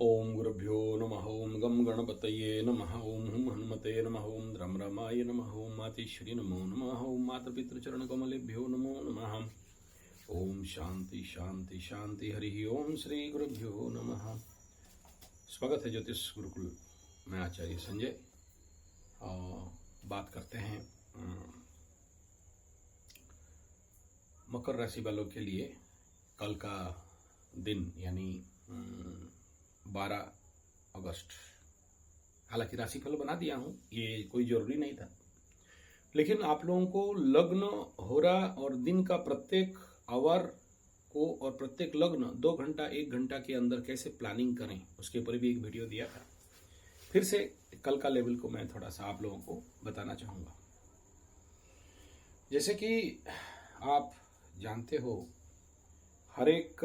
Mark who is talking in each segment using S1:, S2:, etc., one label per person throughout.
S1: ओम गुरुभ्यो नमः। ओम गम गणपतये नमः। ओम हुम हनुमते नमः। ओम द्रम रमाय नमः। ओम मातेश्वरी नमो नमः। ओम मातृपितृचरण कमलेभ्यो नमो नमः। ओम शांति शांति शांति। हरि ओम। श्री गुरुभ्यो नमः। स्वागत है ज्योतिष गुरुकुल में आचार्य संजय। बात करते हैं मकर राशि वालों के लिए कल का दिन यानी 12 अगस्त। हालांकि राशिफल बना दिया हूं, ये कोई जरूरी नहीं था, लेकिन आप लोगों को लग्न होरा और दिन का प्रत्येक आवर को और प्रत्येक लग्न 2 घंटा 1 घंटा के अंदर कैसे प्लानिंग करें उसके ऊपर भी एक वीडियो दिया था। फिर से कल का लेवल को मैं थोड़ा सा आप लोगों को बताना चाहूंगा। जैसे कि आप जानते हो, हर एक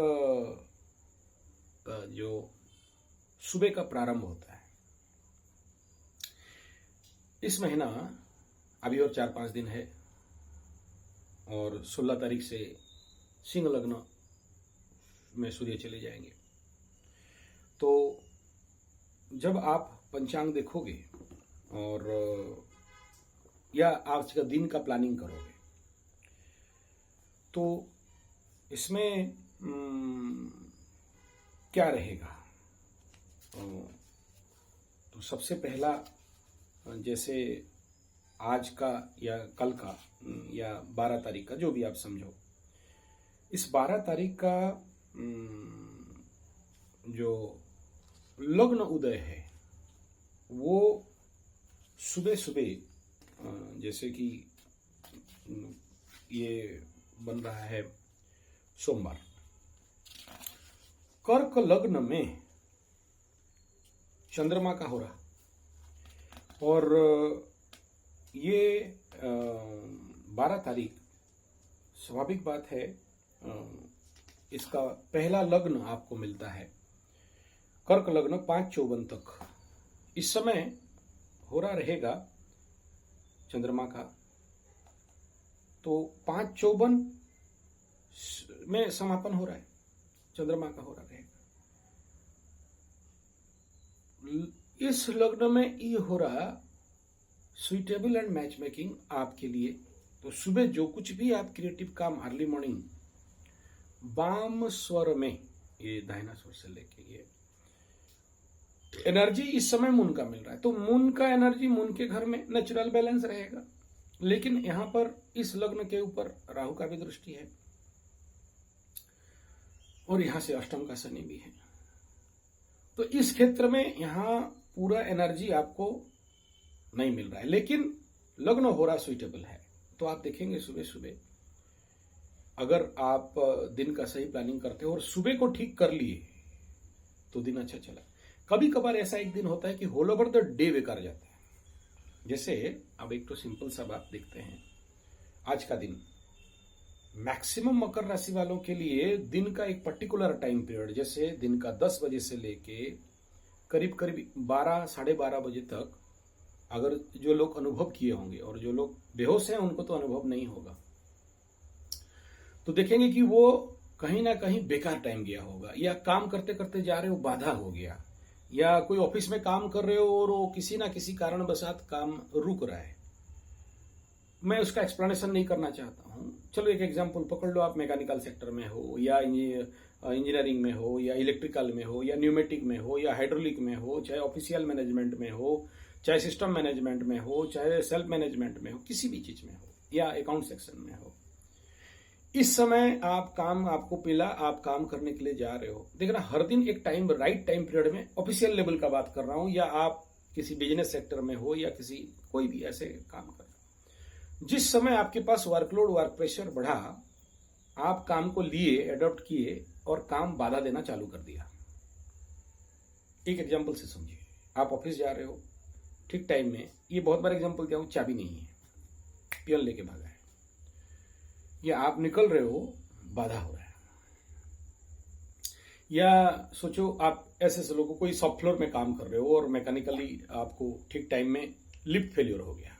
S1: जो सुबह का प्रारंभ होता है, इस महीना अभी और 4-5 दिन है और 16 तारीख से सिंह लग्न में सूर्य चले जाएंगे। तो जब आप पंचांग देखोगे और या आज का दिन का प्लानिंग करोगे तो इसमें क्या रहेगा। तो सबसे पहला, जैसे आज का या कल का या 12 तारीख का, जो भी आप समझो, इस 12 तारीख का जो लग्न उदय है वो सुबह सुबह, जैसे कि ये बन रहा है सोमवार, कर्क लग्न में चंद्रमा का हो रहा और ये 12 तारीख, स्वाभाविक बात है, इसका पहला लग्न आपको मिलता है कर्क लग्न 5-54 तक। इस समय हो रहा रहेगा चंद्रमा का, तो 5-54 में समापन हो रहा है, चंद्रमा का हो रहा रहेगा। इस लग्न में ये हो रहा सुइटेबल एंड मैच मेकिंग आपके लिए। तो सुबह जो कुछ भी आप क्रिएटिव काम अर्ली मॉर्निंग वाम स्वर में, ये दाहिना स्वर से लेके ये एनर्जी इस समय मून का मिल रहा है, तो मून का एनर्जी मून के घर में नेचुरल बैलेंस रहेगा। लेकिन यहां पर इस लग्न के ऊपर राहु का भी दृष्टि है और यहां से अष्टम का शनि भी है। तो इस क्षेत्र में यहां पूरा एनर्जी आपको नहीं मिल रहा है, लेकिन लग्न हो रहा सुइटेबल है। तो आप देखेंगे सुबह सुबह अगर आप दिन का सही प्लानिंग करते हो और सुबह को ठीक कर लिए तो दिन अच्छा चला। कभी कभार ऐसा एक दिन होता है कि होल ओवर द डे बेकार जाता है। जैसे अब एक तो सिंपल सा बात देखते हैं, आज का दिन मैक्सिमम मकर राशि वालों के लिए दिन का एक पर्टिकुलर टाइम पीरियड, जैसे दिन का 10 बजे से लेके करीब करीब 12-12:30 बजे तक, अगर जो लोग अनुभव किए होंगे, और जो लोग बेहोश हैं उनको तो अनुभव नहीं होगा, तो देखेंगे कि वो कहीं ना कहीं बेकार टाइम गया होगा, या काम करते करते जा रहे हो बाधा हो गया, या कोई ऑफिस में काम कर रहे हो और वो किसी ना किसी कारणवशात काम रुक रहा है। मैं उसका एक्सप्लेनेशन नहीं करना चाहता हूं। चलो एक एग्जांपल पकड़ लो, आप मैकेनिकल सेक्टर में हो या इंजीनियरिंग में हो या इलेक्ट्रिकल में हो या न्यूमेटिक में हो या हाइड्रोलिक में हो, चाहे ऑफिशियल मैनेजमेंट में हो, चाहे सिस्टम मैनेजमेंट में हो, चाहे सेल्फ मैनेजमेंट में हो, किसी भी चीज में हो, या अकाउंट सेक्शन में हो। इस समय आपको मिला, आप काम करने के लिए जा रहे हो। देखना, हर दिन एक टाइम, राइट टाइम पीरियड में, ऑफिशियल लेवल का बात कर रहा हूं, या आप किसी बिजनेस सेक्टर में हो या किसी कोई भी ऐसे काम कर रहे हो, जिस समय आपके पास वर्कलोड, वर्क प्रेशर बढ़ा, आप काम को लिए, एडॉप्ट किए और काम बाधा देना चालू कर दिया। एक एग्जांपल से समझिए, आप ऑफिस जा रहे हो, ठीक टाइम में, ये बहुत बार एग्जांपल दिया हूं, चाबी नहीं है, पियन लेके भागा है, या आप निकल रहे हो, बाधा हो रहा है। या सोचो आप ऐसे लोगों, कोई सॉफ्ट फ्लोर में काम कर रहे हो और मैकेनिकली आपको ठीक टाइम में लिफ्ट फेल्योर हो गया,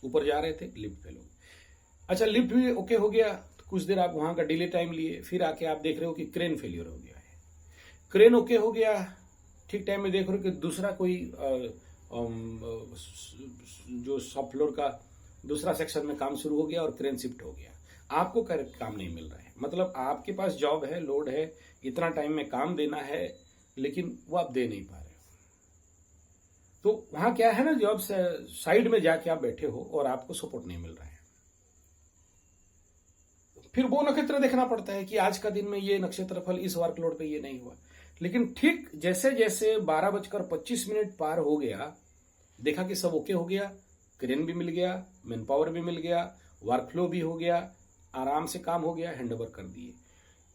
S1: ऊपर जा रहे थे, लिफ्ट फेल हो गया। अच्छा, लिफ्ट भी ओके हो गया, तो कुछ देर आप वहां का डिले टाइम लिए, फिर आके आप देख रहे हो कि क्रेन फेलियर हो गया है। क्रेन ओके हो गया, ठीक टाइम में देख रहे हो कि दूसरा कोई जो सब फ्लोर का दूसरा सेक्शन में काम शुरू हो गया और क्रेन शिफ्ट हो गया, आपको करेक्ट काम नहीं मिल रहा है। मतलब आपके पास जॉब है, लोड है, इतना टाइम में काम देना है, लेकिन वो आप दे नहीं पा रहे हो। तो वहां क्या है ना, जॉब साइड में जाके आप बैठे हो और आपको सपोर्ट नहीं मिल रहा है। फिर वो नक्षत्र देखना पड़ता है कि आज का दिन में ये नक्षत्र फल इस वर्कलोड पे ये नहीं हुआ। लेकिन ठीक जैसे जैसे 12:25 पार हो गया, देखा कि सब ओके हो गया, क्रेन भी मिल गया, मैन पावर भी मिल गया, वर्क फ्लो भी हो गया, आराम से काम हो गया, हैंडओवर कर दिए।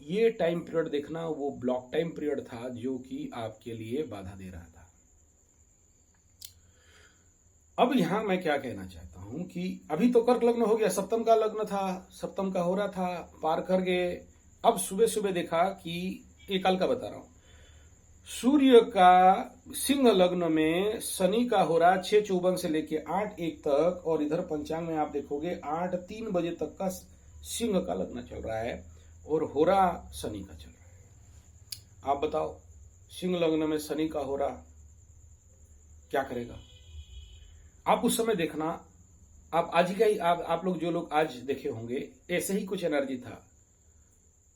S1: ये टाइम पीरियड देखना वो ब्लॉक टाइम पीरियड था जो कि आपके लिए बाधा दे रहा था। अब यहां मैं क्या कहना चाहता हूं कि अभी तो कर्क लग्न हो गया, सप्तम का लग्न था, सप्तम का हो रहा था, पार कर गए। अब सुबह सुबह देखा कि ये कल का बता रहा हूं, सूर्य का सिंह लग्न में शनि का हो रहा 6:54 से लेके 8:01 तक, और इधर पंचांग में आप देखोगे 8:03 बजे तक का सिंह का लग्न चल रहा है और हो रहा शनि का चल रहा है। आप बताओ, सिंह लग्न में शनि का हो रहा क्या करेगा? आप उस समय देखना, आप आज का ही आप लोग जो लोग आज देखे होंगे, ऐसे ही कुछ एनर्जी था।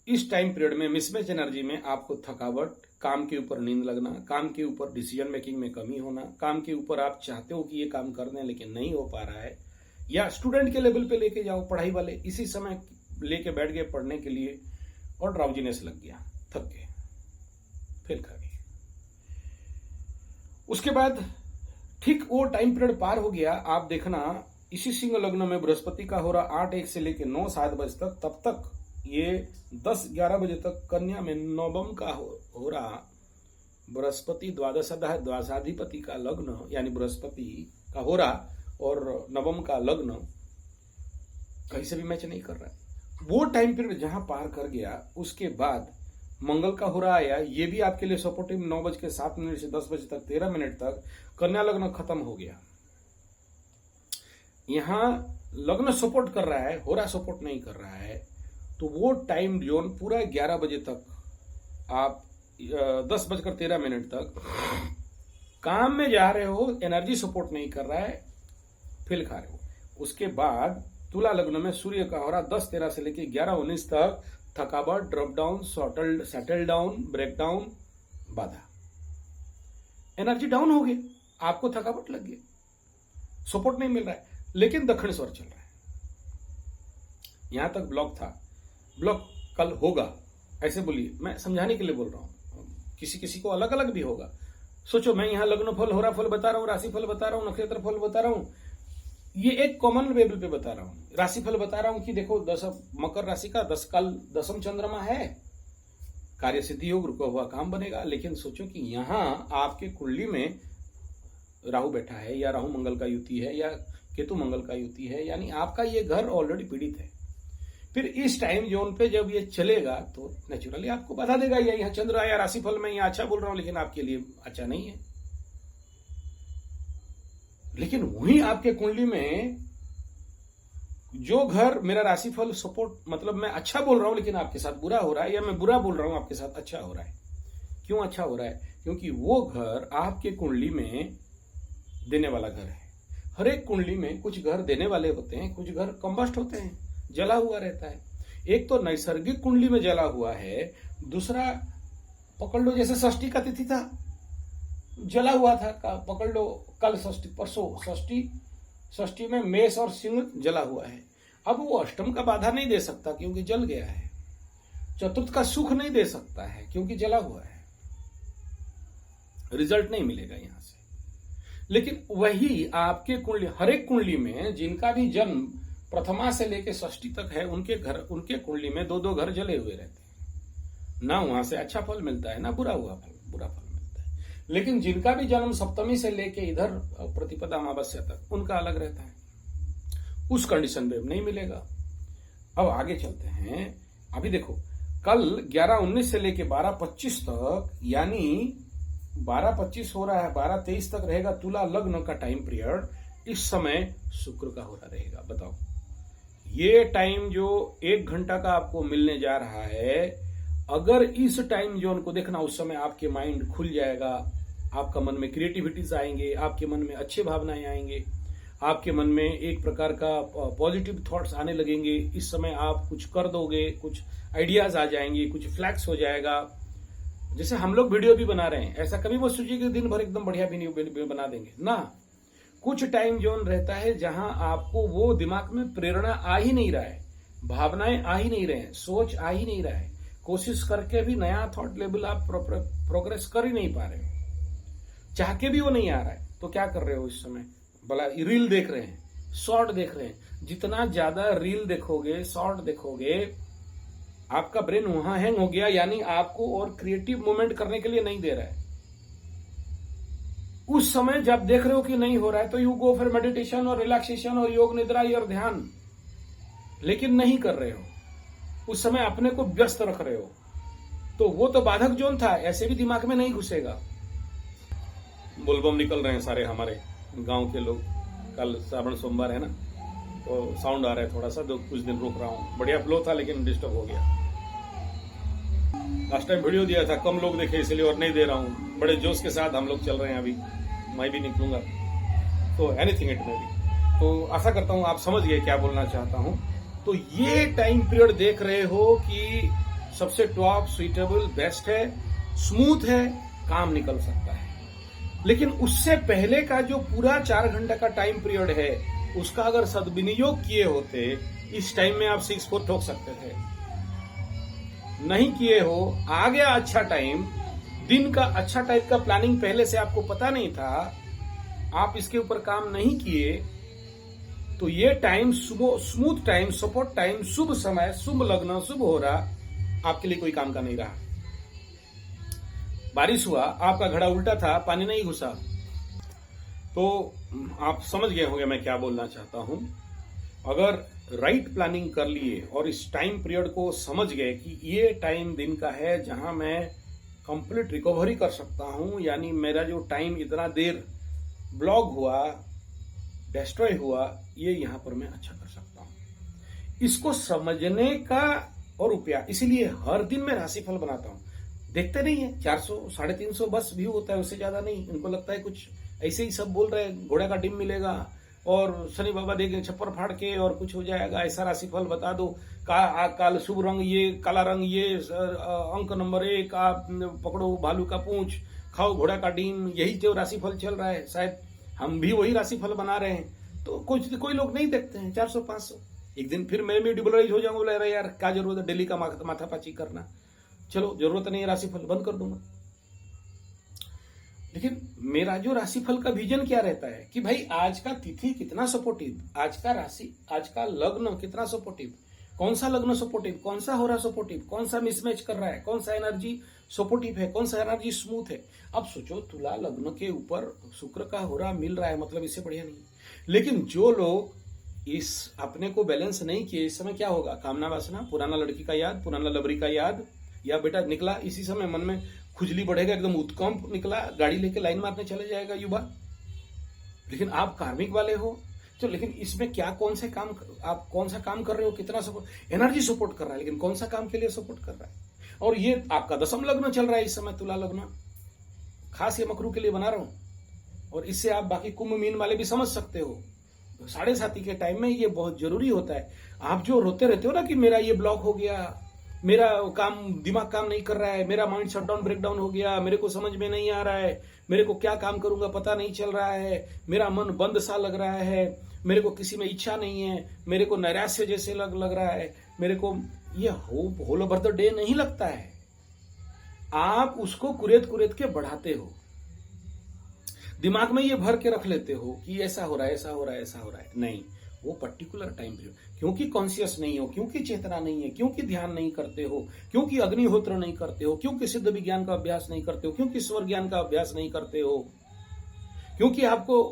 S1: इस टाइम पीरियड में मिसमैच एनर्जी में आपको थकावट, काम के ऊपर नींद लगना, काम के ऊपर डिसीजन मेकिंग में कमी होना, काम के ऊपर आप चाहते हो कि ये काम कर दें लेकिन नहीं हो पा रहा है, या स्टूडेंट के लेवल पे लेके जाओ, पढ़ाई वाले इसी समय लेके बैठ गए पढ़ने के लिए और ड्राउजीनेस लग गया, थक गए, फेल कर गए। उसके बाद ठीक वो टाइम पीरियड पार हो गया, आप देखना इसी सिंह लग्न में बृहस्पति का हो रहा 8:01 से लेके 9:07 बजे तक, तब तक ये 10-11 बजे तक कन्या में नवम का हो रहा बृहस्पति द्वादशाधिपति का लग्न, यानी बृहस्पति का हो रहा और नवम का लग्न कहीं से भी मैच नहीं कर रहा है। वो टाइम पीरियड जहां पार कर गया, उसके बाद मंगल का हो रहा आया, ये भी आपके लिए सपोर्टिव 9:07 से 10 बजे तक 13 मिनट तक कन्या लग्न खत्म हो गया। यहां लग्न सपोर्ट कर रहा है, हो रहा सपोर्ट नहीं कर रहा है, तो वो टाइम जोन पूरा 11 बजे तक, आप 10:13 तक काम में जा रहे हो, एनर्जी सपोर्ट नहीं कर रहा है, फेल खा रहे हो। उसके बाद तुला लग्न में सूर्य का हो रहा 10:13 से लेके 11:19 तक, थकावट, drop down, settle down, break down, बाधा, एनर्जी डाउन हो गई, आपको थकावट लग गई, सपोर्ट नहीं मिल रहा है। लेकिन दक्षिण स्वर चल रहा है, यहां तक ब्लॉक था, ब्लॉक कल होगा, ऐसे बोलिए, मैं समझाने के लिए बोल रहा हूं, किसी किसी को अलग अलग भी होगा। सोचो, मैं यहां लग्न फल, हो रहा फल बता रहा हूं, राशि फल बता रहा हूं, नक्षत्र फल बता रहा हूं, ये एक कॉमन लेवल पे बता रहा हूं। राशि फल बता रहा हूं कि देखो, मकर राशि का कल 10वीं चंद्रमा है, कार्य सिद्धि योग, रुका हुआ काम बनेगा। लेकिन सोचो कि यहां आपके कुंडली में राहु बैठा है, या राहु मंगल का युति है, या केतु मंगल का युति है, यानी आपका ये घर ऑलरेडी पीड़ित है। फिर इस टाइम जोन पे जब ये चलेगा तो नेचुरली आपको बाधा देगा। या यहाँ चंद्र आया राशिफल में, यहाँ अच्छा बोल रहा हूं लेकिन आपके लिए अच्छा नहीं है। लेकिन वहीं आपके कुंडली में जो घर मेरा राशिफल सपोर्ट, मतलब मैं अच्छा बोल रहा हूं लेकिन आपके साथ बुरा हो रहा है, या मैं बुरा बोल रहा हूं आपके साथ अच्छा हो रहा है। क्यों अच्छा हो रहा है? क्योंकि वो घर आपके कुंडली में देने वाला घर है। हर एक कुंडली में कुछ घर देने वाले होते हैं, कुछ घर कंबस्ट होते हैं, जला हुआ रहता है। एक तो नैसर्गिक कुंडली में जला हुआ है, दूसरा पकड़ लो जैसे षष्ठी का तिथि था, जला हुआ था, पकड़ लो कल षष्ठी, परसों षष्ठी में मेष और सिंह जला हुआ है। अब वो अष्टम का बाधा नहीं दे सकता क्योंकि जल गया है, चतुर्थ का सुख नहीं दे सकता है क्योंकि जला हुआ है, रिजल्ट नहीं मिलेगा यहां से। लेकिन वही आपके कुंडली, हर एक कुंडली में जिनका भी जन्म प्रथमा से लेकर षष्ठी तक है, उनके कुंडली में 2-2 घर जले हुए रहते हैं। ना वहां से अच्छा फल मिलता है, ना बुरा फल मिलता है। लेकिन जिनका भी जन्म सप्तमी से लेके इधर प्रतिपदा अमावस्या तक, उनका अलग रहता है, उस कंडीशन में नहीं मिलेगा। अब आगे चलते हैं। अभी देखो, कल 11:19 से लेके 12:25 तक, यानी 12:25 हो रहा है, 12:23 तक रहेगा तुला लग्न का टाइम पीरियड। इस समय शुक्र का हो रहा रहेगा। बताओ, ये टाइम जो 1 घंटा का आपको मिलने जा रहा है, अगर इस टाइम जोन को देखना, उस समय आपके माइंड खुल जाएगा, आपका मन में क्रिएटिविटीज आएंगे, आपके मन में अच्छे भावनाएं आएंगे, आपके मन में एक प्रकार का पॉजिटिव थॉट्स आने लगेंगे। इस समय आप कुछ कर दोगे, कुछ आइडियाज आ जाएंगे, कुछ फ्लैक्स हो जाएगा। जैसे हम लोग वीडियो भी बना रहे हैं, ऐसा कभी वो सोचिए कि दिन भर एकदम बढ़िया वीडियो बना देंगे ना। कुछ टाइम जोन रहता है जहां आपको वो दिमाग में प्रेरणा आ ही नहीं रहा है, भावनाएं आ ही नहीं रहे हैं, सोच आ ही नहीं रहा है, कोशिश करके भी नया थॉट लेवल आप प्रोग्रेस कर ही नहीं पा रहे हो, चाह के भी वो नहीं आ रहा है। तो क्या कर रहे हो इस समय? भला रील देख रहे हैं, शॉर्ट देख रहे हैं। जितना ज्यादा रील देखोगे, शॉर्ट देखोगे, आपका ब्रेन वहां हैंग हो गया, यानी आपको और क्रिएटिव मूवमेंट करने के लिए नहीं दे रहा है। उस समय जब देख रहे हो कि नहीं हो रहा है तो यू गो फॉर मेडिटेशन और रिलैक्सेशन और योग निद्रा और ध्यान, लेकिन नहीं कर रहे हो। उस समय अपने को व्यस्त रख रहे हो, तो वो तो बाधक जोन था, ऐसे भी दिमाग में नहीं घुसेगा। बोलबम निकल रहे हैं सारे हमारे गांव के लोग। कल श्रावण सोमवार है ना, तो साउंड आ रहा है थोड़ा सा, तो कुछ दिन रुक रहा हूं। बढ़िया फ्लो था लेकिन डिस्टर्ब हो गया। लास्ट टाइम वीडियो दिया था, कम लोग देखे इसलिए और नहीं दे रहा हूं। बड़े जोश के साथ हम लोग चल रहे हैं, अभी मैं भी निकलूंगा, तो एनीथिंग इट में भी। तो आशा करता हूं आप समझ गए क्या बोलना चाहता हूं। तो ये टाइम पीरियड देख रहे हो कि सबसे टॉप, सुइटेबल, बेस्ट है, स्मूथ है, काम निकल सकता है। लेकिन उससे पहले का जो पूरा 4 घंटा का टाइम पीरियड है, उसका अगर सदविनियोग किए होते, इस टाइम में आप 6-4 ठोक सकते थे। नहीं किए हो, आ गया अच्छा टाइम, दिन का अच्छा टाइप का प्लानिंग पहले से आपको पता नहीं था, आप इसके ऊपर काम नहीं किए, तो ये time smooth time, support time, शुभ समय, शुभ लग्न, शुभ हो रहा, आपके लिए कोई काम का नहीं रहा। बारिश हुआ, आपका घड़ा उल्टा था, पानी नहीं घुसा, तो आप समझ गए होंगे मैं क्या बोलना चाहता हूं। अगर राइट प्लानिंग कर लिए और इस टाइम पीरियड को समझ गए कि ये टाइम दिन का है जहां मैं कंप्लीट रिकवरी कर सकता हूं, यानी मेरा जो टाइम इतना देर ब्लॉक हुआ, डिस्ट्रॉय हुआ, ये यहां पर मैं अच्छा कर सकता हूं। इसको समझने का और रुपया, इसीलिए हर दिन मैं राशिफल बनाता हूं। देखते नहीं है, 400, 350 बस व्यू होता है, उससे ज्यादा नहीं। इनको लगता है कुछ ऐसे ही सब बोल रहे हैं, घोड़े का डिम मिलेगा और शनि बाबा देंगे छप्पर फाड़ के और कुछ हो जाएगा, ऐसा राशिफल बता दो। काल शुभ रंग ये, काला रंग ये, अंक नंबर 1, आप पकड़ो भालू का पूंछ, खाओ घोड़ा का डिम, यही जो राशिफल चल रहा है। शायद हम भी वही राशिफल बना रहे हैं, तो कोई लोग नहीं देखते हैं। 400-500 एक दिन फिर मैं भी डिबोलराइज हो जाऊंगा, बोला अरे यार क्या जरूरत है डेली का माथापाची करना, चलो जरूरत नहीं है, राशिफल बंद कर दूंगा। लेकिन मेरा जो राशिफल का विजन क्या रहता है कि भाई आज का तिथि कितना सपोर्टिव, आज का राशि, आज का लग्न कितना सपोर्टिव, कौन सा लग्न सपोर्टिव, कौन सा होरा सपोर्टिव, कौन सा मिसमैच कर रहा है, कौन सा एनर्जी सपोर्टिव है, कौन सा एनर्जी स्मूथ है। अब सोचो, तुला लग्न के ऊपर शुक्र का होरा मिल रहा है, मतलब इससे बढ़िया नहीं। लेकिन जो लोग इस अपने को बैलेंस नहीं किए, इस समय क्या होगा? कामना वासना, पुराना लड़की का याद, पुराना लबरी का याद, या बेटा निकला इसी समय मन में खुजली बढ़ेगा, एकदम उत्कंप निकला, गाड़ी लेके लाइन मारने चले जाएगा युवा। लेकिन आप कार्मिक वाले हो, तो लेकिन इसमें क्या, कौन सा काम कर रहे हो, कितना सपोर्ट, एनर्जी सपोर्ट कर रहा है, लेकिन कौन सा काम के लिए सपोर्ट कर रहा है। और ये आपका 10म लग्न चल रहा है इस समय, तुला लग्न, खास ये मकरू के लिए बना रहा हूं। और इससे आप बाकी कुंभ मीन वाले भी समझ सकते हो, 7:30 के टाइम में ये बहुत जरूरी होता है। आप जो रोते रहते हो ना कि मेरा ये ब्लॉक हो गया, मेरा दिमाग काम नहीं कर रहा है, मेरा माइंड शटडाउन ब्रेकडाउन हो गया, मेरे को समझ में नहीं आ रहा है, मेरे को क्या काम करूंगा पता नहीं चल रहा है, मेरा मन बंद सा लग रहा है, मेरे को किसी में इच्छा नहीं है, मेरे को नैराश्य जैसे लग रहा है, मेरे को ये होल ओवर द डे नहीं लगता है। आप उसको कुरेद के बढ़ाते हो, दिमाग में ये भर के रख लेते हो कि ऐसा हो रहा है, ऐसा हो रहा है, ऐसा हो रहा है। नहीं, वो पर्टिकुलर टाइम पीरियड, क्योंकि कॉन्शियस नहीं हो, क्योंकि चेतना नहीं है, क्योंकि ध्यान नहीं करते हो, क्योंकि अग्निहोत्र नहीं करते हो, क्योंकि सिद्ध विज्ञान का अभ्यास नहीं करते हो, क्योंकि स्वर ज्ञान का अभ्यास नहीं करते हो, क्योंकि आपको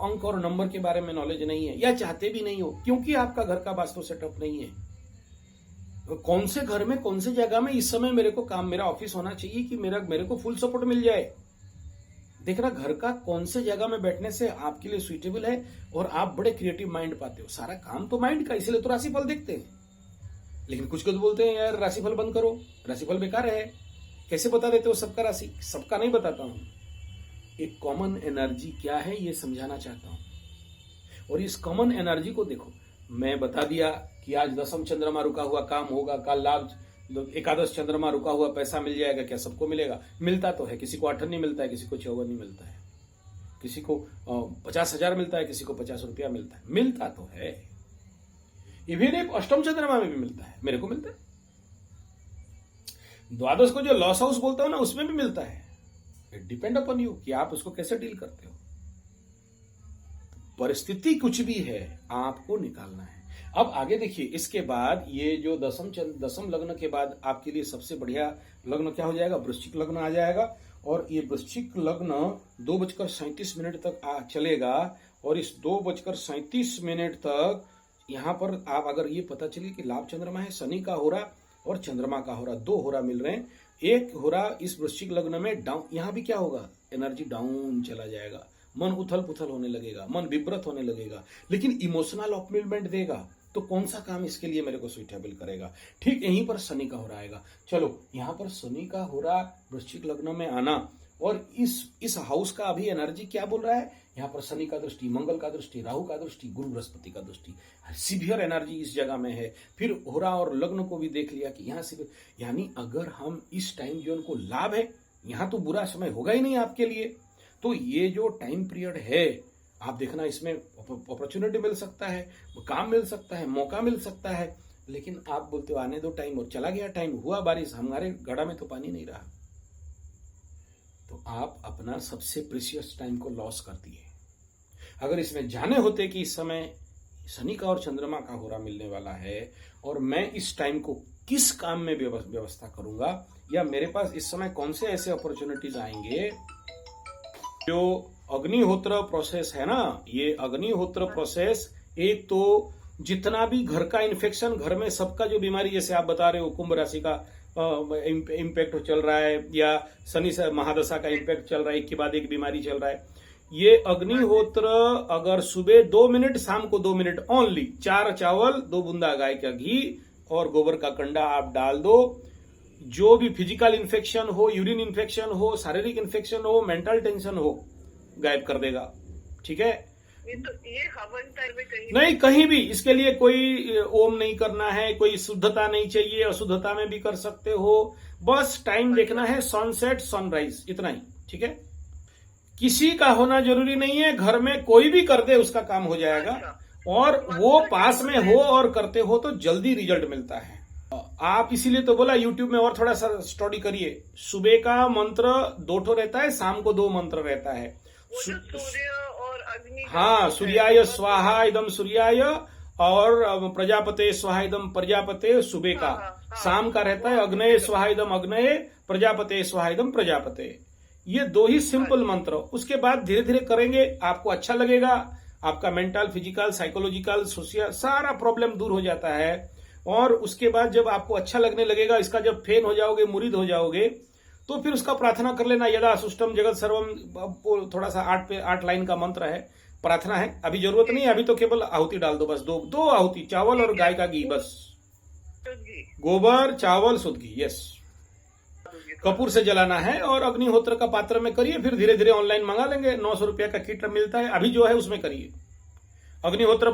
S1: अंक और नंबर के बारे में नॉलेज नहीं है या चाहते भी नहीं हो, क्योंकि आपका घर का वास्तु सेटअप नहीं है। कौन से घर में, कौन से जगह में इस समय मेरे को काम, मेरा ऑफिस होना चाहिए कि मेरे को फुल सपोर्ट मिल जाए। देखना, घर का कौन से जगह में बैठने से आपके लिए सुइटेबल है और आप बड़े क्रिएटिव माइंड पाते हो। सारा काम तो माइंड का, इसलिए तो राशिफल देखते हैं। लेकिन कुछ बोलते हैं यार राशिफल बंद करो, राशिफल बेकार है। कैसे बता देते हो सबका राशि? सबका नहीं बताता हूं, एक कॉमन एनर्जी क्या है ये समझाना चाहता हूं। और इस कॉमन एनर्जी को देखो, मैं बता दिया कि आज दशम चंद्रमा रुका हुआ काम होगा, कल लाभ एकादश चंद्रमा रुका हुआ पैसा मिल जाएगा। क्या सबको मिलेगा? मिलता तो है, किसी को 8 नहीं मिलता है, किसी को 54 नहीं मिलता है, किसी को 50,000 मिलता है, किसी को 50 रुपया मिलता है। मिलता तो है, इवन एक अष्टम चंद्रमा में भी मिलता है, मेरे को मिलता है। द्वादश को जो लॉस हाउस बोलता हूं ना, उसमें भी मिलता है। इट डिपेंड अपॉन यू कि आप उसको कैसे डील करते हो। परिस्थिति कुछ भी है, आपको निकालना है। अब आगे देखिए, इसके बाद ये जो दसम लग्न के बाद आपके लिए सबसे बढ़िया लग्न क्या हो जाएगा? वृश्चिक लग्न आ जाएगा। और ये वृश्चिक लग्न 2:37 तक चलेगा। और इस 2:37 तक यहां पर आप अगर ये पता चले कि लाभ चंद्रमा है, शनि का हो रहा और चंद्रमा का हो रहा, 2 होरा मिल रहे हैं। एक होरा इस वृश्चिक लग्न में डाउन, यहां भी क्या होगा? एनर्जी डाउन चला जाएगा, मन उथल पुथल होने लगेगा, मन विब्रत होने लगेगा, लेकिन इमोशनल अपलिफ्टमेंट देगा। तो कौन सा काम इसके लिए मेरे को सुइटेबल करेगा? ठीक यहीं पर शनि का हो रहा आएगा। चलो, यहां पर शनि का हो रहा वृश्चिक लग्न में आना, और इस हाउस का अभी एनर्जी क्या बोल रहा है? यहां पर शनि का दृष्टि, मंगल का दृष्टि, राहु का दृष्टि, गुरु बृहस्पति का दृष्टि, सीवियर एनर्जी इस जगह में है। फिर होरा और लग्न को भी देख लिया कि यहां से, यानी अगर हम इस टाइम जोन को लाभ है, यहां तो बुरा समय होगा ही नहीं आपके लिए। तो ये जो टाइम पीरियड है, आप देखना, इसमें अपॉर्चुनिटी मिल सकता है, काम मिल सकता है, मौका मिल सकता है। लेकिन आप बोलते हो आने दो टाइम, और चला गया टाइम, हुआ बारिश, हमारे घड़ा में तो पानी नहीं रहा। तो आप अपना सबसे प्रीशियस टाइम को लॉस कर दिए। अगर इसमें जाने होते कि इस समय शनि का और चंद्रमा का होरा मिलने वाला है, और मैं इस टाइम को किस काम में व्यवस्था करूंगा, या मेरे पास इस समय कौन से ऐसे अपॉर्चुनिटीज आएंगे। जो अग्निहोत्र प्रोसेस है ना, ये अग्निहोत्र प्रोसेस, एक तो जितना भी घर का इन्फेक्शन, घर में सबका जो बीमारी, जैसे आप बता रहे हो कुंभ राशि का इम्पैक्ट चल रहा है, या शनि से महादशा का इम्पैक्ट चल रहा है, एक के बाद एक बीमारी चल रहा है। ये अग्निहोत्र अगर सुबह 2 मिनट, शाम को 2 मिनट ओनली, 4 चावल, 2 बूंदा गाय का घी और गोबर का कंडा आप डाल दो। जो भी फिजिकल इन्फेक्शन हो, यूरिन इन्फेक्शन हो, शारीरिक इन्फेक्शन हो, मेंटल टेंशन हो, गायब कर देगा। ठीक है?
S2: ये हवन टाइम में कहीं
S1: नहीं, कहीं भी इसके लिए कोई ओम नहीं करना है, कोई शुद्धता नहीं चाहिए, अशुद्धता में भी कर सकते हो। बस टाइम देखना है, सनसेट सनराइज, इतना ही। ठीक है? किसी का होना जरूरी नहीं है, घर में कोई भी कर दे उसका काम हो जाएगा। और वो पास में हो और करते हो तो जल्दी रिजल्ट मिलता है। आप इसीलिए तो बोला यूट्यूब में और थोड़ा सा स्टडी करिए। सुबह का मंत्र 2 रहता है, शाम को 2 मंत्र रहता है।
S2: सूर्य और अग्नि,
S1: हाँ, सूर्याय स्वाहा इदम सूर्याय, और प्रजापते स्वाहा इदम प्रजापते सुबह का। शाम का रहता है अग्नये स्वाहा इदम अग्नये, प्रजापते स्वाहा इदम प्रजापते। ये 2 ही सिंपल मंत्र। उसके बाद धीरे धीरे करेंगे, आपको अच्छा लगेगा, आपका मेंटल, फिजिकल, साइकोलॉजिकल, सोशल सारा प्रॉब्लम दूर हो जाता है। और उसके बाद जब आपको अच्छा लगने लगेगा, इसका जब फैन हो जाओगे, मुरीद हो जाओगे, तो फिर उसका प्रार्थना कर लेना, यदा सुष्टम जगत सर्वम। थोड़ा सा 8 लाइन का मंत्र है, प्रार्थना है। अभी जरूरत नहीं है, अभी तो केवल आहुति डाल दो, बस 2 आहुति, चावल और गाय का घी, बस गोबर, चावल, शुद्ध घी, यस, कपूर से जलाना है। और अग्निहोत्र का पात्र में करिए, फिर धीरे धीरे ऑनलाइन मंगा लेंगे, 900 रुपया का किट मिलता है अभी जो है, उसमें करिए। अग्निहोत्र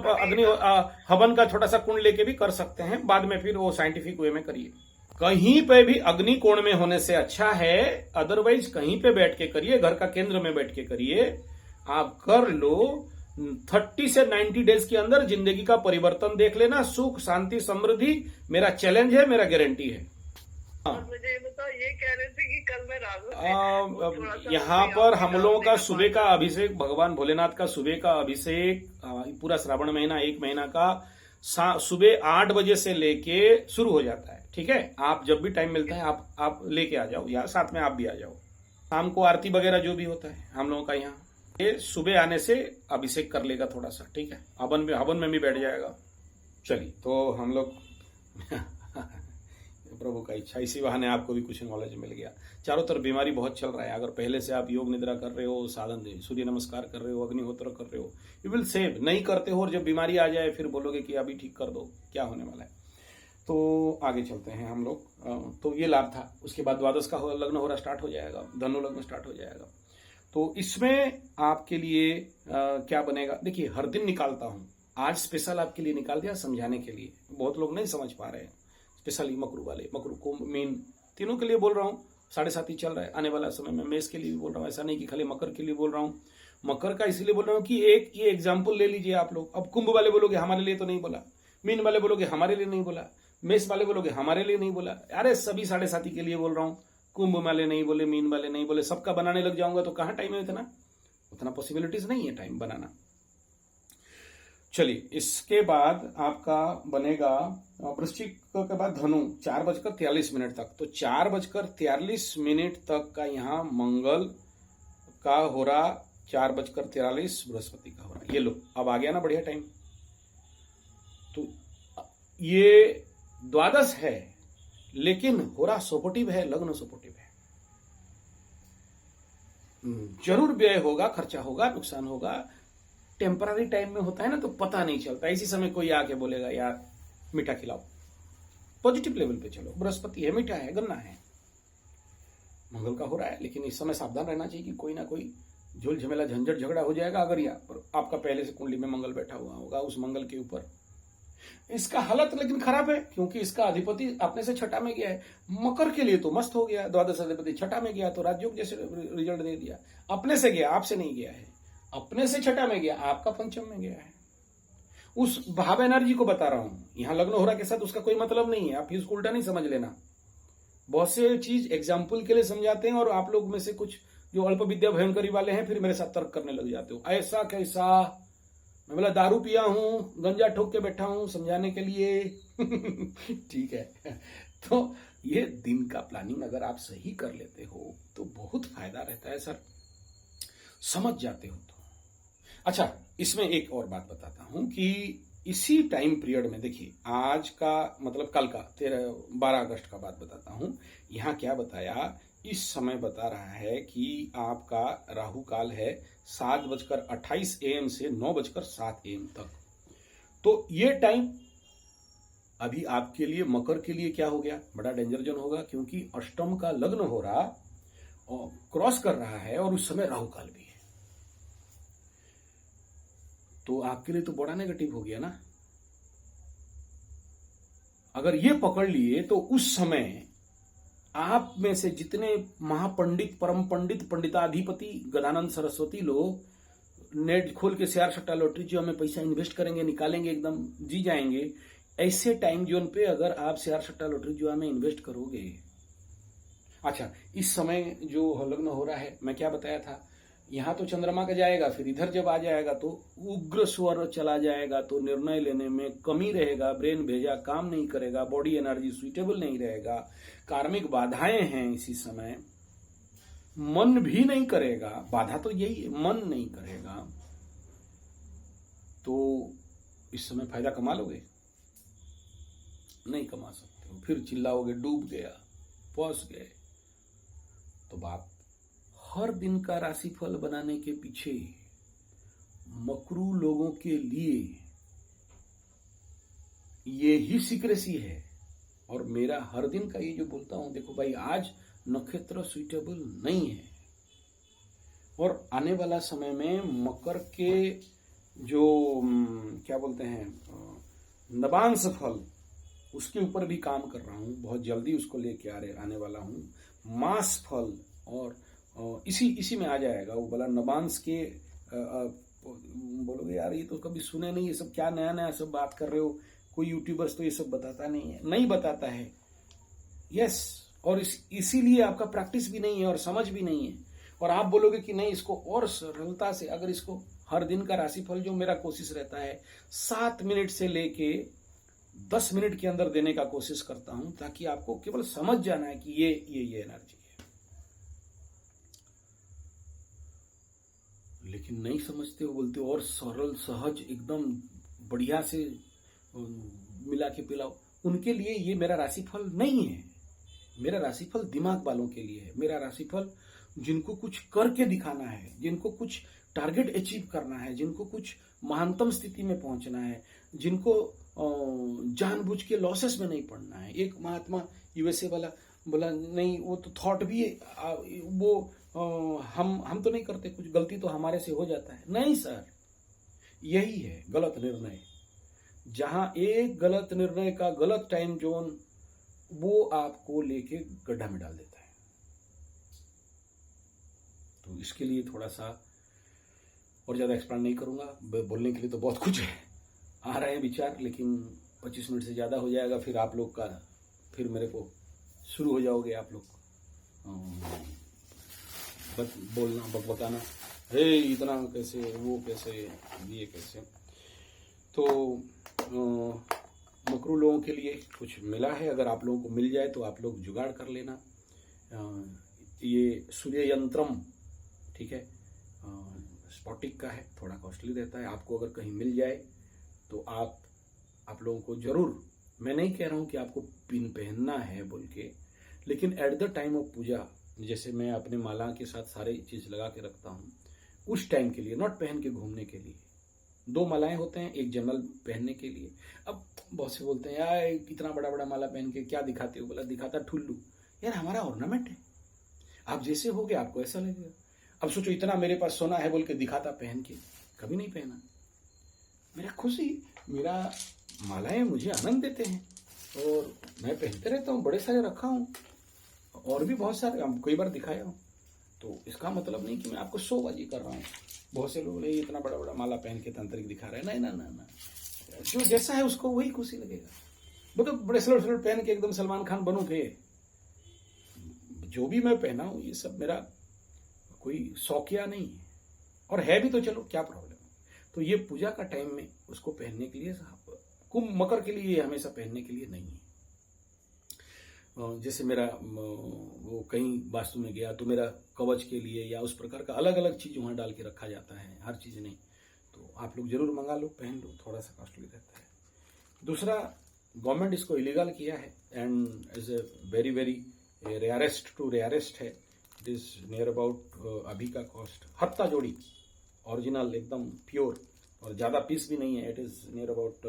S1: हवन का छोटा सा कुंड लेके भी कर सकते हैं, बाद में फिर वो साइंटिफिक वे में करिए। कहीं पे भी अग्नि कोण में होने से अच्छा है, अदरवाइज कहीं पे बैठ के करिए, घर का केंद्र में बैठ के करिए। आप कर लो, 30 से 90 डेज के अंदर जिंदगी का परिवर्तन देख लेना, सुख, शांति, समृद्धि मेरा चैलेंज है, मेरा गारंटी है।
S2: मुझे बताओ, ये कह रहे थे कि कल मैं राहु
S1: यहाँ पर हम लोगों का सुबह का अभिषेक, भगवान भोलेनाथ का सुबह का अभिषेक, पूरा श्रावण महीना 1 महीना का सुबह 8 बजे से लेके शुरू हो जाता है। ठीक है? आप जब भी टाइम मिलता है आप लेके आ जाओ, या साथ में आप भी आ जाओ। शाम को आरती वगैरह जो भी होता है हम लोगों का यहाँ, ये सुबह आने से अभिषेक कर लेगा थोड़ा सा। ठीक है? हवन में भी बैठ जाएगा। चलिए, तो हम लोग प्रभु का इच्छा, इसी बहाने आपको भी कुछ नॉलेज मिल गया। चारों तरफ बीमारी बहुत चल रहा है। अगर पहले से आप योग निद्रा कर रहे हो, साधन सूर्य नमस्कार कर रहे हो, अग्निहोत्र कर रहे हो, यू विल सेव। नहीं करते हो और जब बीमारी आ जाए फिर बोलोगे कि अभी ठीक कर दो, क्या होने वाला है। तो आगे चलते हैं हम लोग। तो ये लाभ था। उसके बाद द्वादश का लग्न हो रहा स्टार्ट हो जाएगा, धनु लग्न स्टार्ट हो जाएगा। तो इसमें आपके लिए क्या बनेगा, देखिए हर दिन निकालता हूं, आज स्पेशल आपके लिए निकाल दिया समझाने के लिए। बहुत लोग नहीं समझ पा रहे हैं, स्पेशली मकरू वाले, मकरू को मीन तीनों के लिए बोल रहा हूं। 7:30 चल रहा है, आने वाला समय में मेष के लिए भी बोल रहा हूं, ऐसा नहीं कि खाली मकर के लिए बोल रहा हूं। मकर का इसलिए बोल रहा हूं कि एक ये एग्जाम्पल ले लीजिए आप लोग। अब कुंभ वाले बोलोगे हमारे लिए तो नहीं बोला, मीन वाले बोलोगे हमारे लिए नहीं बोला, मेष वाले बोलोगे हमारे लिए नहीं बोला। अरे सभी 7:30 के लिए बोल रहा हूं, कुंभ वाले नहीं बोले, मीन वाले नहीं बोले, सबका बनाने लग जाऊंगा तो कहां टाइम है, उतना पॉसिबिलिटीज नहीं है टाइम बनाना। चलिए, इसके बाद आपका बनेगा वृश्चिक के बाद धनु 4:43 तक। तो 4:43 तक का यहाँ मंगल का हो रहा, 4:43 बृहस्पति का हो रहा। ये लो, अब आ गया ना बढ़िया टाइम। तो ये द्वादश है, लेकिन हो रहा सपोर्टिव है, लग्न सपोर्टिव है। जरूर व्यय होगा, खर्चा होगा, नुकसान होगा। टेम्पररी टाइम में होता है ना, तो पता नहीं चलता। इसी समय कोई आके बोलेगा यार मीठा खिलाओ, पॉजिटिव लेवल पे चलो, बृहस्पति है, मीठा है, गन्ना है, मंगल का हो रहा है। लेकिन इस समय सावधान रहना चाहिए कि कोई ना कोई झोल झमेला झंझट झगड़ा हो जाएगा अगर यहाँ पर आपका पहले से कुंडली में मंगल बैठा हुआ होगा, उस मंगल के ऊपर। इसका हालत लेकिन खराब है, क्योंकि इसका अधिपति अपने से छठा में गया है। मकर के लिए तो मस्त हो गया, द्वादश अधिपति छठा में गया तो राजयोग जैसे रिजल्ट दे दिया। अपने से गया, आपसे नहीं गया है, अपने से छठा में गया, आपका पंचम में गया है। उस भाव एनर्जी को बता रहा हूं, यहां लग्न हो रहा के साथ उसका कोई मतलब नहीं है। आप इसको उल्टा नहीं समझ लेना। बहुत से चीज एग्जाम्पल के लिए समझाते हैं और आप लोग में से कुछ जो अल्प विद्या भयंकरी वाले हैं फिर मेरे साथ तर्क करने लग जाते हो, ऐसा कैसा, मैं बोला दारू पिया हूं, गंजा ठोक के बैठा हूं समझाने के लिए। ठीक है, तो ये दिन का प्लानिंग अगर आप सही कर लेते हो तो बहुत फायदा रहता है सर, समझ जाते हो तो। अच्छा, इसमें एक और बात बताता हूं कि इसी टाइम पीरियड में देखिए, आज का मतलब कल का 12 अगस्त का बात बताता हूं। यहां क्या बताया, इस समय बता रहा है कि आपका राहु काल है 7:28 AM से 9:07 AM तक। तो ये टाइम अभी आपके लिए, मकर के लिए क्या हो गया, बड़ा डेंजर जोन होगा, क्योंकि अष्टम का लग्न हो रहा और क्रॉस कर रहा है और उस समय राहु काल भी है। तो आपके लिए तो बड़ा नेगेटिव हो गया ना। अगर ये पकड़ लिए तो उस समय आप में से जितने महापंडित, परम पंडित, पंडिताधिपति गदानंद सरस्वती लोग नेट खोल के शेयर सट्टा लॉटरी जो हमें पैसा इन्वेस्ट करेंगे, निकालेंगे, एकदम जी जाएंगे। ऐसे टाइम जोन पे अगर आप शेयर सट्टा लॉटरी जो हमें इन्वेस्ट करोगे। अच्छा, इस समय जो लग्न हो रहा है, मैं क्या बताया था, यहां तो चंद्रमा का जाएगा, फिर इधर जब आ जाएगा तो उग्र स्वर चला जाएगा, तो निर्णय लेने में कमी रहेगा, ब्रेन भेजा काम नहीं करेगा, बॉडी एनर्जी सुइटेबल नहीं रहेगा, कार्मिक बाधाएं हैं इसी समय, मन भी नहीं करेगा, बाधा तो यही है, मन नहीं करेगा। तो इस समय फायदा कमा लोगे, नहीं कमा सकते हो, फिर चिल्लाओगे डूब गया, फंस गए। तो बात, हर दिन का राशिफल बनाने के पीछे मकरू लोगों के लिए ये ही सीक्रेसी है। और मेरा हर दिन का ये जो बोलता हूं, देखो भाई आज नक्षत्र सुइटेबल नहीं है, और आने वाला समय में मकर के जो क्या बोलते हैं नवांश फल, उसके ऊपर भी काम कर रहा हूं, बहुत जल्दी उसको लेके आने वाला हूं। मास फल और इसी में आ जाएगा वो बोला नवांश के। बोलोगे यार ये तो कभी सुने नहीं, ये सब क्या नया नया सब बात कर रहे हो, कोई यूट्यूबर्स तो ये सब बताता नहीं है। नहीं बताता है, यस, और इसीलिए आपका प्रैक्टिस भी नहीं है और समझ भी नहीं है। और आप बोलोगे कि नहीं, इसको और सरलता से, अगर इसको हर दिन का राशिफल जो मेरा कोशिश रहता है 7 मिनट से लेके 10 मिनट के अंदर देने का कोशिश करता हूं, ताकि आपको केवल समझ जाना है कि ये एनर्जी है। लेकिन नहीं समझते हो, बोलते हो और सरल सहज एकदम बढ़िया से मिला के पिलाओ। उनके लिए ये मेरा राशिफल नहीं है। मेरा राशिफल दिमाग वालों के लिए है। मेरा राशिफल जिनको कुछ करके दिखाना है, जिनको कुछ टारगेट अचीव करना है, जिनको कुछ महानतम स्थिति में पहुंचना है, जिनको जानबूझ के लॉसेस में नहीं पड़ना है। एक महात्मा यूएसए वाला बोला नहीं, वो तो थॉट भी वो हम तो नहीं करते कुछ, गलती तो हमारे से हो जाता है। नहीं सर, यही है गलत निर्णय। जहां एक गलत निर्णय का गलत टाइम जोन वो आपको लेके गड्ढा में डाल देता है। तो इसके लिए थोड़ा सा और ज्यादा एक्सप्लेन नहीं करूंगा, बोलने के लिए तो बहुत कुछ है, आ रहे हैं विचार, लेकिन 25 मिनट से ज्यादा हो जाएगा, फिर आप लोग का फिर मेरे को शुरू हो जाओगे आप लोग बोलना बकबकाना, हे इतना कैसे, वो कैसे, ये कैसे। तो मकरू लोगों के लिए कुछ मिला है, अगर आप लोगों को मिल जाए तो आप लोग जुगाड़ कर लेना। ये सूर्य यंत्रम, ठीक है, स्पॉटिक का है, थोड़ा कॉस्टली रहता है। आपको अगर कहीं मिल जाए तो आप लोगों को जरूर, मैं नहीं कह रहा हूं कि आपको पिन पहनना है बोल के, लेकिन एट द टाइम ऑफ पूजा, जैसे मैं अपने माला के साथ सारे चीज लगा के रखता हूं, उस टाइम के लिए, नॉट पहन के घूमने के लिए। 2 मालाएं होते हैं, एक जनरल पहनने के लिए। अब बहुत से बोलते हैं यार इतना बड़ा बड़ा माला पहन के क्या दिखाते हो, बोला दिखाता ठुल्लू। यार हमारा ऑर्नामेंट है, आप जैसे होगे आपको ऐसा लगेगा। अब सोचो इतना मेरे पास सोना है बोल के दिखाता पहन के, कभी नहीं पहना। मेरा खुशी, मेरा मालाएं मुझे आनंद देते हैं और मैं पहनते रहता हूँ, बड़े सारे रखा हूँ और भी बहुत सारे कई बार दिखाया हूँ। तो इसका मतलब नहीं कि मैं आपको शोबाजी कर रहा हूँ। बहुत से लोग बोले इतना बड़ा बड़ा माला पहन के तांत्रिक दिखा रहे हैं, नहीं ना ना ना, जो जैसा है उसको वही खुशी लगेगा। वो तो बड़े सलट पहन के एकदम सलमान खान बनोगे, जो भी मैं पहना हूँ ये सब मेरा कोई शौकिया नहीं है, और है भी तो चलो क्या प्रॉब्लम है। तो ये पूजा का टाइम में उसको पहनने के लिए, कुंभ मकर के लिए हमेशा पहनने के लिए नहीं है। जैसे मेरा वो कहीं वास्तु में गया तो मेरा कवच के लिए या उस प्रकार का अलग अलग चीज वहां डाल के रखा जाता है, हर चीज नहीं। तो आप लोग जरूर मंगा लो, पहन लो, थोड़ा सा कॉस्टली रहता है। दूसरा, गवर्नमेंट इसको इलीगल किया है and is a very very rarest to rarest है। इट इज नियर अबाउट अभी का कॉस्ट हत्ता जोड़ी ओरिजिनल एकदम प्योर, और ज्यादा पीस भी नहीं है। It is near about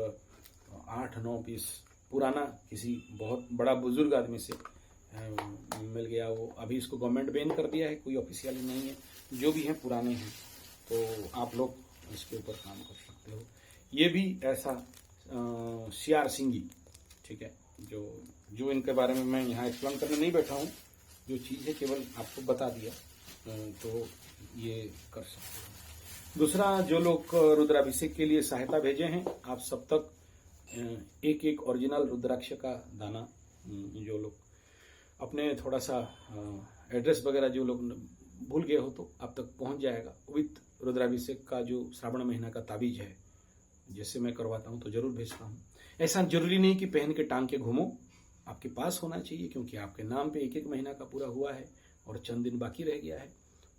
S1: 8-9 piece पुराना किसी बहुत बड़ा बुजुर्ग आदमी से मिल गया। वो अभी इसको गवर्नमेंट बैन कर दिया है, कोई ऑफिशियली नहीं है, जो भी हैं पुराने हैं। तो आप लोग इसके ऊपर काम कर सकते हो। ये भी ऐसा CR सिंगी, ठीक है, जो इनके बारे में मैं यहाँ एक्सप्लेन करने नहीं बैठा हूँ, जो चीज़ है केवल आपको बता दिया, तो ये कर सकते हो। दूसरा, जो लोग रुद्राभिषेक के लिए सहायता भेजे हैं, आप सब तक एक एक ओरिजिनल रुद्राक्ष का दाना, जो लोग अपने थोड़ा सा एड्रेस वगैरह जो लोग भूल गए हो तो आप तक पहुंच जाएगा। विथ रुद्राभिषेक का जो श्रावण महीना का ताबीज है, जैसे मैं करवाता हूं तो जरूर भेजता हूं। ऐसा जरूरी नहीं कि पहन के टांग के घूमो, आपके पास होना चाहिए, क्योंकि आपके नाम पे 1-1 महीना का पूरा हुआ है और चंद दिन बाकी रह गया है,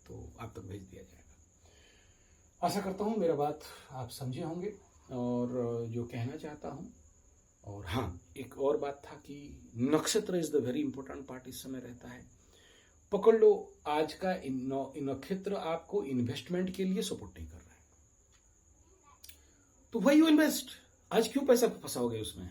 S1: तो आप तक भेज दिया जाएगा। आशा करता हूं मेरा बात आप समझे होंगे और जो कहना चाहता हूं। और हाँ, एक और बात था कि नक्षत्र is the very important part इस समय रहता है। पकड़ लो, आज का नक्षत्र आपको इन्वेस्टमेंट के लिए सपोर्ट नहीं कर रहा है, तो भाई यू इन्वेस्ट। आज क्यों पैसा फंसाओगे उसमें?